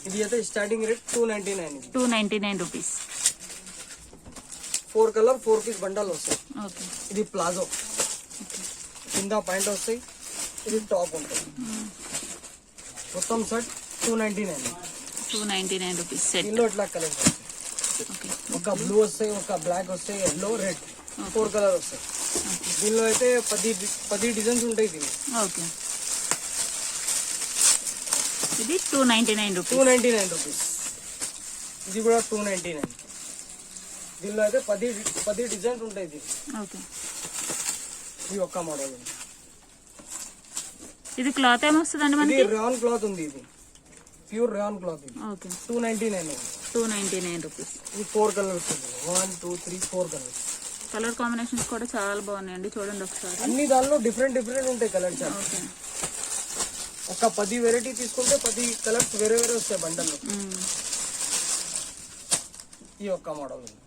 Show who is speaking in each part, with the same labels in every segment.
Speaker 1: ఇది అయితే starting rate 299 ఇది
Speaker 2: 299 రూపీస్.
Speaker 1: 4 కలర్ 4 పీస్ బండల్ వస్తాయి.
Speaker 2: ఓకే.
Speaker 1: ఇది ప్లాజో కింద పాయింట్ వస్తాయి, ఇది టాప్ ఉంటుంది. మొత్తం సెట్ 299
Speaker 2: రూపీస్ సెట్.
Speaker 1: దీనిలో ఇట్లా కలర్స్ వస్తాయి. ఒక బ్లూ వస్తాయి, ఒక బ్లాక్ వస్తాయి, ఎల్లో, రెడ్ 4 కలర్ వస్తాయి. దీనిలో అయితే 10 డిజైన్స్ ఉంటాయి. దీన్ని
Speaker 2: ఓకే. ఇది 299
Speaker 1: రూపీస్. ఇది కూడా 299. దీనిలో అయితే 10 డిజైన్స్ ఉంటాయి. దీన్ని
Speaker 2: ఓకే.
Speaker 1: ఇది ఒక్క మోడల్.
Speaker 2: ఇది క్లాత్ ఏమొస్తుందండి మనకి?
Speaker 1: ఇది రేయాన్ క్లాత్ ఉంది. ఇది ప్యూర్ రేయాన్ క్లాత్. ఇది
Speaker 2: ఓకే.
Speaker 1: 299
Speaker 2: రూపీస్.
Speaker 1: ఇది 4 కలర్స్ ఉంది. 1 2 3 4 కలర్స్.
Speaker 2: కలర్ కాంబినేషన్స్ కూడా చాలా బాగున్నాయండి, చూడండి ఒకసారి.
Speaker 1: అన్ని దానిలో డిఫరెంట్ ఉంటాయి కలర్స్.
Speaker 2: ఓకే.
Speaker 1: ఒక 10 వెరైటీ తీసుకుంటే 10 కలర్స్ వేరే వస్తాయి బండల్లో. ఈ ఒక్క మోడల్ ఉంది.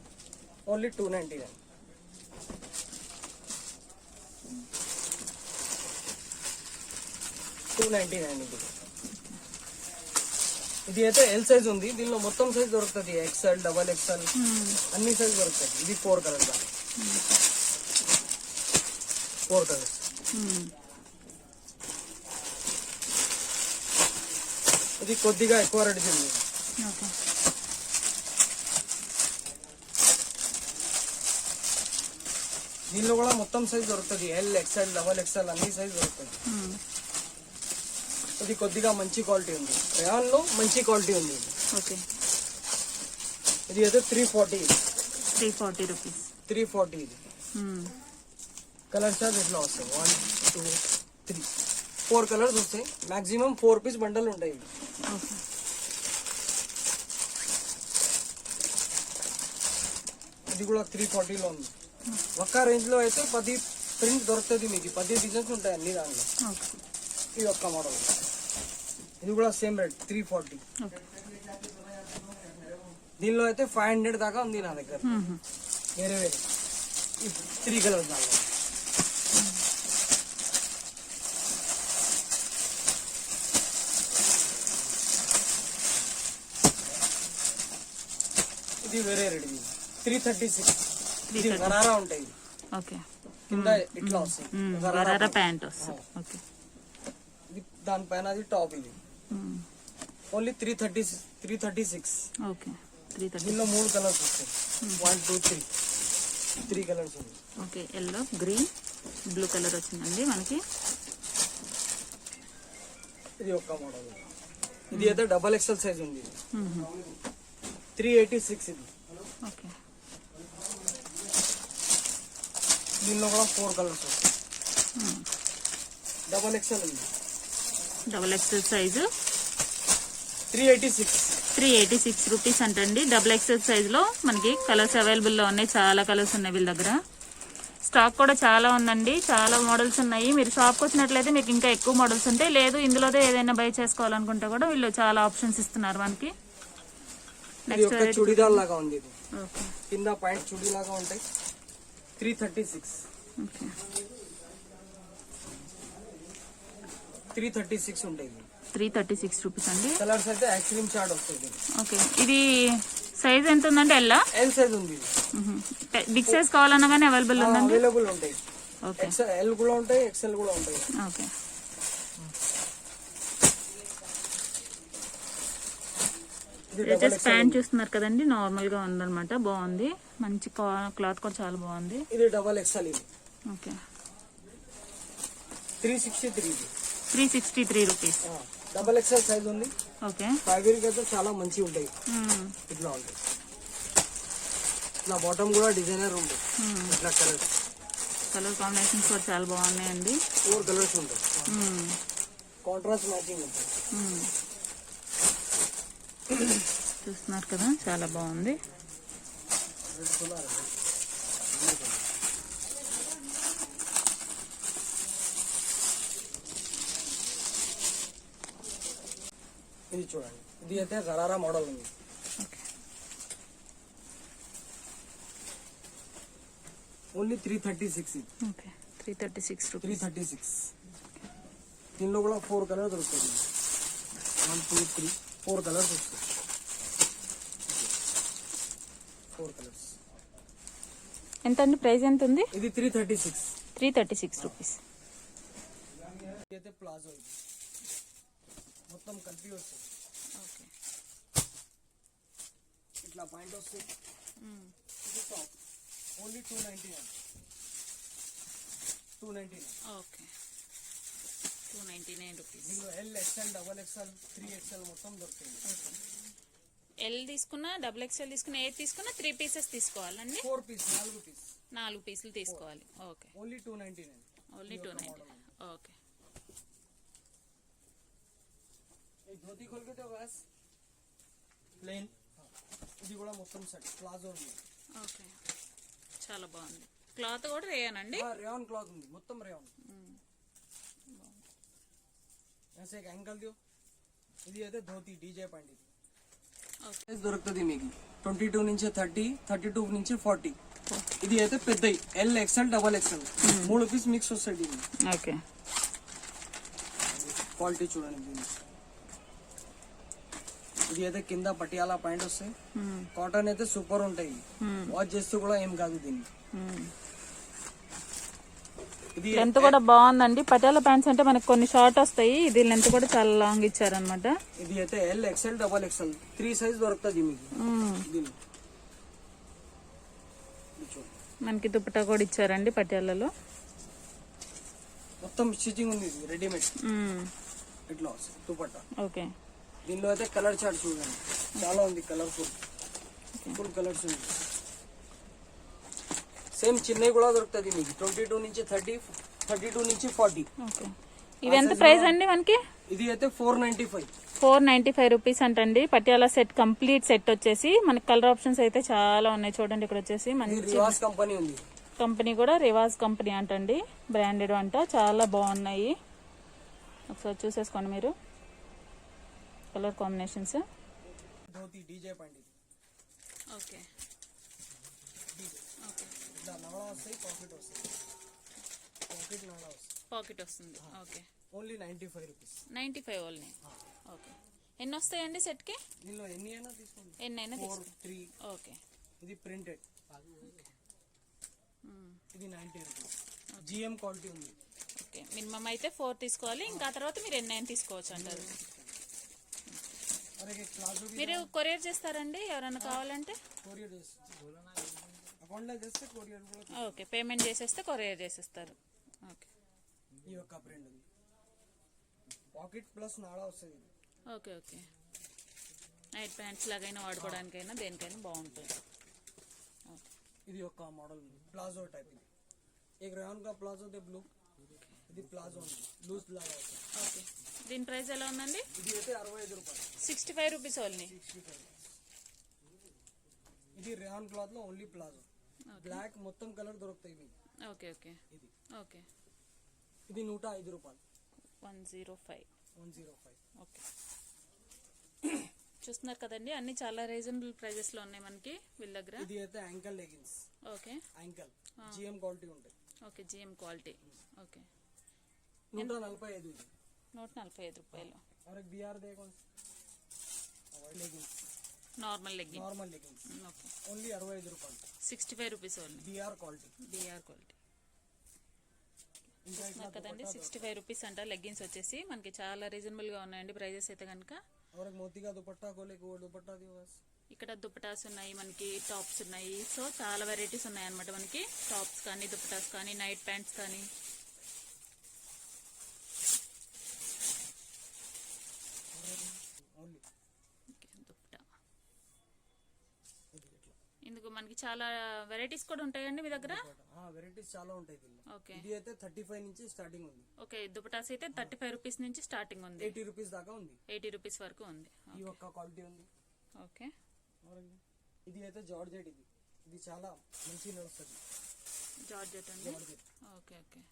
Speaker 1: ఓన్లీ 299. ఇది అయితే ఎల్ సైజ్ ఉంది. దీనిలో మొత్తం సైజ్ దొరుకుతుంది. XL, XXL అన్ని సైజ్ దొరుకుతాయి. ఇది 4 కలర్స్. 4 కలర్స్. ఇది కొద్దిగా ఎక్కువ రేట్ ఉంది. దీనిలో కూడా మొత్తం సైజ్ దొరుకుతుంది. L, XL, XXL అన్ని సైజ్ దొరుకుతుంది. ఇది కొద్దిగా మంచి క్వాలిటీ ఉంది. రేయాన్ లో మంచి క్వాలిటీ ఉంది.
Speaker 2: ఓకే.
Speaker 1: ఇది అయితే 340
Speaker 2: రూపీస్.
Speaker 1: 340 ఇది. కలర్ చార్ట్ ఇట్లా వస్తాయి. 1 2 3 4 కలర్స్ వస్తాయి. మాక్సిమం 4 పీస్ బండల్ ఉంటాయి. ఇది కూడా 340 లో ఉంది. ఒక్క రేంజ్ లో అయితే 10 ప్రింట్ దొరుకుతుంది మీకు. 10 డిజైన్స్ ఉంటాయి అన్ని దాంట్లో. ఇది ఒక్క మోడల్. ఇది కూడా సేమ్ రేట్ 340. దీనిలో అయితే 500 దాకా ఉంది నా దగ్గర. వేరే 3 కలర్స్ దాంట్లో. ఇది వేరే రేట్. 336. ఇది గరారా ఉంటాయి.
Speaker 2: ఓకే.
Speaker 1: కింద ఇట్లా వస్తాయి.
Speaker 2: గరారా ప్యాంట్ వస్తుంది. ఓకే.
Speaker 1: దానిపైన అది టాప్. ఇది ఓన్లీ 336.
Speaker 2: ఓకే. 330.
Speaker 1: దీనిలో 3 కలర్స్ వస్తాయి. 1 2 3 కలర్స్ ఉంది.
Speaker 2: Okay. Yellow, green, blue colour వచ్చిందండి మనకి.
Speaker 1: ఇది ఒక్క మోడల్. ఇది అయితే XXL సైజ్ ఉంది. 386 ఇది.
Speaker 2: ఓకే.
Speaker 1: దీనిలో కూడా 4 కలర్స్ వస్తాయి. XXL ఉంది.
Speaker 2: XXL సైజు
Speaker 1: 386
Speaker 2: రూపీస్ అంటండి. XXL సైజ్ లో మనకి కలర్స్ అవైలబుల్ లో ఉన్నాయి. చాలా కలర్స్ ఉన్నాయి వీళ్ళ దగ్గర. స్టాక్ కూడా చాలా ఉందండి. చాలా మోడల్స్ ఉన్నాయి. మీరు షాప్కి వచ్చినట్లయితే మీకు ఇంకా ఎక్కువ మోడల్స్ ఉంటాయి. లేదు ఇందులోదే ఏదైనా బై చేసుకోవాలనుకుంటే కూడా వీళ్ళు చాలా ఆప్షన్స్ ఇస్తున్నారు మనకి.
Speaker 1: నెక్స్ట్ చుడిదార్ లాగా ఉంది. కింద పాయింట్ చుడి లాగా ఉంటాయి. 336.
Speaker 2: ఓకే.
Speaker 1: 336 ఉంటాయి.
Speaker 2: 336 రూపీస్ అండి.
Speaker 1: కలర్స్ అయితే యాక్చువల్ చార్ట్ వస్తుంది.
Speaker 2: ఓకే. ఇది సైజ్ ఎంత ఉందండి? ఎల్
Speaker 1: సైజ్ ఉంది.
Speaker 2: బిగ్ సైజ్ కావాలన్నా కానీ అవైలబుల్ ఉందండి.
Speaker 1: అవైలబుల్ ఉంటాయి.
Speaker 2: ఓకే.
Speaker 1: ఎల్ కూడా ఉంటాయి, XL కూడా ఉంటాయి.
Speaker 2: ఓకే. ప్యాంట్ చూస్తున్నారు కదండి, నార్మల్ గా ఉందన్నమాట. బాగుంది. మంచి క్లాత్ కూడా చాలా బాగుంది.
Speaker 1: ఇది XXL. ఇది
Speaker 2: ఓకే.
Speaker 1: 363
Speaker 2: రూపీస్.
Speaker 1: XXL సైజ్ ఉంది.
Speaker 2: ఓకే.
Speaker 1: ఫ్యాబ్రిక్ అయితే చాలా మంచి ఉంటాయి. ఇట్లా ఉంటాయి. ఇట్లా బాటమ్ కూడా డిజైనర్ ఉంటుంది. ఇట్లా
Speaker 2: కలర్ కాంబినేషన్స్ కూడా చాలా బాగున్నాయండి.
Speaker 1: 4 కలర్స్ ఉంటాయి. కాంట్రాస్ట్ మ్యాచింగ్ ఉంటుంది.
Speaker 2: చూస్తున్నారు కదా, చాలా బాగుంది.
Speaker 1: ఇది చూడండి, ఇది అయితే గరారా మోడల్ ఉంది. ఓన్లీ 336.
Speaker 2: Okay, 336 rupees.
Speaker 1: 336. దీనిలో కూడా 4 కలర్ దొరుకుతుంది. 1 2 3 4 కలర్స్ వస్తాయి. 4 కలర్స్.
Speaker 2: ఎంత అండి ప్రైస్ ఎంత ఉంది?
Speaker 1: ఇది 336.
Speaker 2: 336 రూపీస్.
Speaker 1: అయితే ప్లాజో ఇది మొత్తం కలిపి వస్తుంది.
Speaker 2: ఓకే.
Speaker 1: ఇట్లా పాయింట్ వస్తుంది. ఇది టాప్ ఓన్లీ 299. 299.
Speaker 2: ఓకే. 299 రూపీస్.
Speaker 1: దీనిలో L, XL, double XL, 3XL మొత్తం దొరుకుతుంది.
Speaker 2: ఎల్ తీసుకున్నా, డబుల్ ఎక్స్ఎల్ తీసుకున్నా, ఏది తీసుకున్నా 3 పీసెస్ తీసుకోవాలండి.
Speaker 1: 4 పీస్, 4 పీస్.
Speaker 2: 4 పీసులు తీసుకోవాలి. ఓకే.
Speaker 1: ఓన్లీ 299.
Speaker 2: ఓన్లీ 299. ఓకే.
Speaker 1: एक धोती खोल के तो बस ప్లెయిన్. ఇది కూడా మొత్తం సెట్ ప్లాజో ఉంది.
Speaker 2: ఓకే. చాలా బాగుంది. క్లాత్ కూడా రేయానండి?
Speaker 1: రేయాన్ క్లాత్ ఉంది, మొత్తం రేయాన్. ऐसे एक एंकल दियो. ఇది అయితే ధోతి డీజే పాయింట్. ఇది సైజ్ దొరుకుతుంది మీకు 22 నుంచి 30, 32 నుంచి 40. ఇది అయితే పెద్దది L, XL, double XL 3 piece mix వస్తాయి. ఇది
Speaker 2: ఓకే.
Speaker 1: క్వాలిటీ చూడండి దీన్ని. ఇది అయితే కింద పటియాలా పాయింట్ వస్తాయి. కాటన్ అయితే సూపర్ ఉంటాయి. వాష్ చేస్తూ కూడా ఏం కాదు దీన్ని. ఇది
Speaker 2: లెంత్ కూడా బాగుందండి. పటియాలా ప్యాంట్స్ అంటే మనకి కొన్ని షార్ట్ వస్తాయి, ఇది లెంత్ కూడా చాలా లాంగ్ ఇచ్చారనమాట.
Speaker 1: ఇది అయితే L, XL, double XL 3 size దొరుకుతుంది మీకు. దీన్ని
Speaker 2: మనకి దుపట్టా కూడా ఇచ్చారండి పటియాలలో.
Speaker 1: మొత్తం స్టిచింగ్ ఉంది, ఇది రెడీమేడ్. ఇట్లా వస్తుంది దుపట్టా.
Speaker 2: ఓకే.
Speaker 1: దీనిలో అయితే కలర్ చార్ట్ చూడండి, చాలా ఉంది కలర్ఫుల్. ఫుల్ కలర్స్ ఉంది. సేమ్ చిన్నవి కూడా దొరుకుతుంది మీకు 22 నుంచి 30, 32 నుంచి 40.
Speaker 2: ఓకే. ఇది ఎంత ప్రైస్ అండి మనకి?
Speaker 1: ఇది అయితే 495.
Speaker 2: 495 రూపీస్ అంటండి. పటియాలా సెట్ కంప్లీట్ సెట్ వచ్చేసి మనకి కలర్ ఆప్షన్స్ అయితే చాలా ఉన్నాయి. చూడండి ఇక్కడ వచ్చేసి మంచి
Speaker 1: రివాజ్ కంపెనీ ఉంది.
Speaker 2: కంపెనీ కూడా రివాజ్ కంపెనీ అంటండి, బ్రాండెడ్ అంట. చాలా బాగున్నాయి, ఒకసారి చూసేసుకోండి మీరు colour combinations.
Speaker 1: Dhoti DJ point.
Speaker 2: Okay.
Speaker 1: ఇట్లా నాడా వస్తాయి, పాకెట్ వస్తాయి. పాకెట్ నాడా వస్తాయి,
Speaker 2: పాకెట్ వస్తుంది. Okay.
Speaker 1: Only 95 rupees.
Speaker 2: 95 only. Okay. ఎన్ని వస్తాయండి సెట్ కి?
Speaker 1: దీనిలో ఎన్ని అయినా తీసుకోండి,
Speaker 2: ఎన్నైనా
Speaker 1: 4, 3.
Speaker 2: ఓకే.
Speaker 1: ఇది ప్రింటెడ్. ఇది 90 రూపీస్. జిఎం క్వాలిటీ ఉంది.
Speaker 2: ఓకే. మినిమం అయితే 4 తీసుకోవాలి, ఇంకా తర్వాత మీరు ఎన్నైనా తీసుకోవచ్చు అంటారు. మీరు కొరియర్ చేస్తారండి ఎవరైనా కావాలంటే?
Speaker 1: కొరియర్ చేస్తారు, అకౌంట్లో చేస్తే కొరియర్ కూడా.
Speaker 2: ఓకే. పేమెంట్ చేసేస్తే కొరియర్ చేసేస్తారు. ఓకే.
Speaker 1: ఈ యొక్క ప్రింట్ ఉంది, పాకెట్ ప్లస్ నాడా వస్తుంది.
Speaker 2: ఓకే. ఓకే. నైట్ ప్యాంట్స్ లాగైనా వాడుకోవడానికైనా దేనికైనా బాగుంటుంది.
Speaker 1: ఇది ఒక మోడల్ ఉంది, ప్లాజో టైప్. ఇది एक रेयन का प्लाजो దే బ్లూ. ఇది ప్లాజో ఉంది, లూజ్ లాగా వస్తుంది.
Speaker 2: ఓకే. దీని ప్రైస్ ఎలా ఉందండి?
Speaker 1: ఇది అయితే 65 రూపాయలు.
Speaker 2: 65 రూపీస్ ఓన్లీ.
Speaker 1: 65. ఇది రేయాన్ క్లాత్ లో ఓన్లీ ప్లాజో. బ్లాక్ మొత్తం కలర్ దొరుకుతాయి మీకు.
Speaker 2: ఓకే. ఓకే.
Speaker 1: ఇది
Speaker 2: ఓకే.
Speaker 1: ఇది 105 రూపాయలు.
Speaker 2: 105.
Speaker 1: 105.
Speaker 2: ఓకే. చూస్తున్నారు కదండి, అన్ని చాలా రీజనబుల్ ప్రైజెస్ లో ఉన్నాయి మనకి వీళ్ళ దగ్గర.
Speaker 1: ఇది అయితే ankle leggings.
Speaker 2: Okay.
Speaker 1: Ankle GM quality ఉంటాయి.
Speaker 2: ఓకే. GM quality. ఓకే.
Speaker 1: 145. ఇది
Speaker 2: 145 రూపాయలు.
Speaker 1: और एक बिहार देखो leggings,
Speaker 2: normal legging.
Speaker 1: Normal leggings.
Speaker 2: Okay.
Speaker 1: Only 65 రూపాయలు.
Speaker 2: 65 rupees only.
Speaker 1: BR quality.
Speaker 2: BR quality.
Speaker 1: ఇంకా ఇట్లా
Speaker 2: కదండి 65 రూపీస్ అంట లెగ్గిన్స్ వచ్చేసి మనకి చాలా రీజనబుల్ గా ఉన్నాయండి ప్రైజెస్ అయితే కనుక.
Speaker 1: और एक मोती का दुपट्टा खोले को दुपट्टा दियो बस.
Speaker 2: ఇక్కడ దుపటాస్ ఉన్నాయి, మనకి టాప్స్ ఉన్నాయి. సో చాలా వెరైటీస్ ఉన్నాయి అన్నమాట మనకి. టాప్స్ కానీ, దుపటాస్ కానీ, నైట్ ప్యాంట్స్ కానీ.
Speaker 1: ఓన్లీ
Speaker 2: దుపటా. ఇందుకు మనకి చాలా వెరైటీస్ కూడా ఉంటాయండి మీ దగ్గర?
Speaker 1: వెరైటీస్ చాలా ఉంటాయి దీనిలో.
Speaker 2: ఓకే.
Speaker 1: ఇది అయితే 35 నుంచి స్టార్టింగ్ ఉంది.
Speaker 2: ఓకే. దుపటాస్ అయితే 35 రూపీస్ నుంచి స్టార్టింగ్ ఉంది.
Speaker 1: 80 రూపీస్ దాకా ఉంది.
Speaker 2: 80 రూపీస్ వరకు ఉంది.
Speaker 1: ఈ ఒక్క క్వాలిటీ ఉంది.
Speaker 2: ఓకే.
Speaker 1: ఇది అయితే జార్జెట్. ఇది చాలా మంచి నడుస్తుంది.
Speaker 2: జార్జెట్ అండి. Okay. Okay.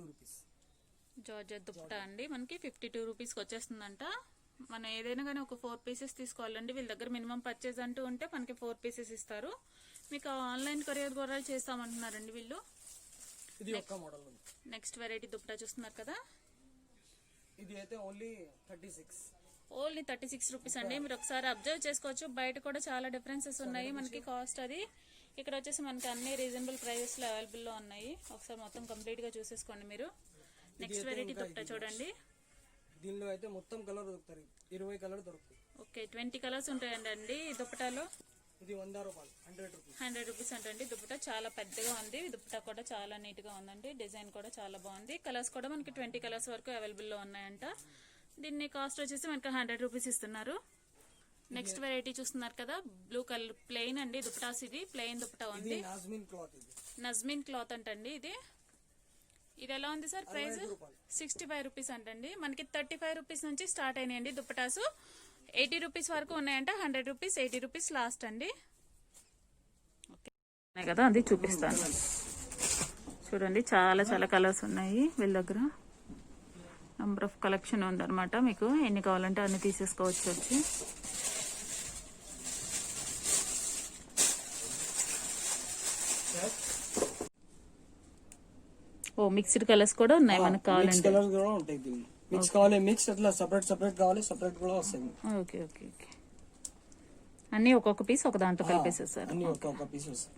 Speaker 1: Rupees.
Speaker 2: Georgette dupatta అండి మనకి 52 రూపీస్కి వచ్చేస్తుందంట. మనం ఏదైనా కానీ ఒక 4 పీసెస్ తీసుకోవాలండి. వీళ్ళ దగ్గర మినిమం పర్చేజ్ అంటూ ఉంటే మనకి 4 పీసెస్ ఇస్తారు. మీకు ఆన్లైన్ కొరియర్ కూడా చేస్తామంటున్నారండి వీళ్ళు.
Speaker 1: ఇది ఒక్క మోడల్ ఉంది.
Speaker 2: నెక్స్ట్ వెరైటీ దుప్పటా చూస్తున్నారు కదా,
Speaker 1: ఇది అయితే ఓన్లీ 36.
Speaker 2: ఓన్లీ 36 రూపీస్ అండి. మీరు ఒకసారి అబ్జర్వ్ చేసుకోవచ్చు, బయట కూడా చాలా డిఫరెన్సెస్ ఉన్నాయి మనకి కాస్ట్ అది. ఇక్కడ వచ్చేసి మనకి అన్ని రీజనబుల్ ప్రైజెస్ లో అవైలబుల్ లో ఉన్నాయి. ఒకసారి మొత్తం కంప్లీట్ గా చూసేసుకోండి మీరు. నెక్స్ట్ వెరైటీ దుప్పటా చూడండి.
Speaker 1: దీనిలో అయితే మొత్తం కలర్ దొరుకుతాయి, 20 కలర్ దొరుకుతాయి.
Speaker 2: ఓకే, 20 కలర్స్ ఉంటాయండి ఈ దుప్పటాలో.
Speaker 1: ఇది 100 రూపాయలు, 100 రూపీస్.
Speaker 2: 100 రూపీస్ అంటండి. దుప్పటా చాలా పెద్దగా ఉంది. దుప్పటా కూడా చాలా నీట్ గా ఉందండి. డిజైన్ కూడా చాలా బాగుంది. కలర్స్ కూడా మనకి 20 కలర్స్ వరకు అవైలబుల్ లో ఉన్నాయంట. దీన్ని కాస్ట్ వచ్చేసి మనకి 100 రూపీస్ ఇస్తున్నారు. నెక్స్ట్ వెరైటీ చూస్తున్నారు కదా, బ్లూ కలర్ ప్లెయిన్ అండి దుప్పటాస్. ఇది ప్లెయిన్ దుప్పటా ఉంది. నజ్మిన్ క్లాత్ అంటండి ఇది. ఇది ఎలా ఉంది సార్ ప్రైస్? 65 రూపీస్ అంటండి. మనకి 35 రూపీస్ నుంచి స్టార్ట్ అయినాయండి దుప్పటాసు. 80 రూపీస్ వరకు ఉన్నాయంట. 100 రూపీస్, 80 రూపీస్ లాస్ట్ అండి. ఓకే కదా, అది చూపిస్తాను చూడండి. చాలా చాలా కలర్స్ ఉన్నాయి వీళ్ళ దగ్గర. నంబర్ ఆఫ్ కలెక్షన్ ఉందన్నమాట. మీకు ఎన్ని కావాలంటే అన్ని తీసేసుకోవచ్చు వచ్చి. ఓ మిక్స్డ్ కలర్స్ కూడా ఉన్నాయి మనకు కావాలంటే.
Speaker 1: కలర్స్ కూడా ఉంటాయి. మిక్స్ కావాలి మిక్స్, అట్లా సెపరేట్ సెపరేట్ కావాలి సెపరేట్ కూడా వస్తాయి.
Speaker 2: Okay okay okay. అన్ని ఒక్కొక్క పీస్ ఒక దాంట్లో కలిపేసేసారు.
Speaker 1: అన్ని ఒక్కొక్క పీస్ వస్తాయి.